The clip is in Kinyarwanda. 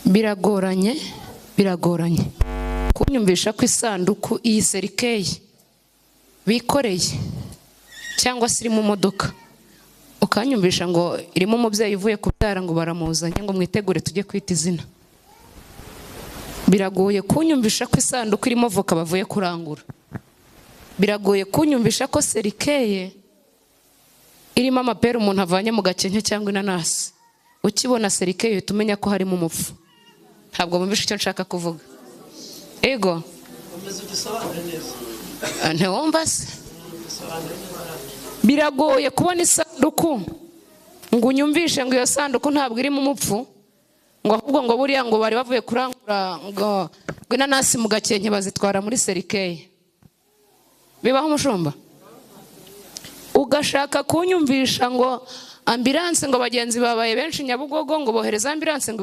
biragoranye kunyumvisha ko isanduku iyi serikeyi bikoreye cyangwa se iri mu modoka ukanyumvisha ngo irimo umubyeyi uvuye kubyara ngo baramuzanye ngo mwitegure tujye kwita izina. Biragoye kunyumvisha ko isanduku irimo voka bavuye kurangura. Biragoye kunyumvisha ko serikeye irimo amapera umuntu avanye mu gakenke cyangwa inanasi. Ukibona serikeye tumenya ko harimo umupfu. Ntabwo bumvisha icyo nshaka kuvuga. Ego ntiwumva se? Biragoye kubona isanduku ngo unyumvishe ngo iyo sanduku ntabwo irimo umupfu, ngo ahubwo ngo buriya ngo bari bavuye kurangura ngo inanasi mu gakenke bazitwara muri serikeye. Bibaho umushumba? Ugashaka kunyumvisha ngo ambulance ngo bagenzi babaye benshi Nyabugogo ngo bohereza ambulance ngo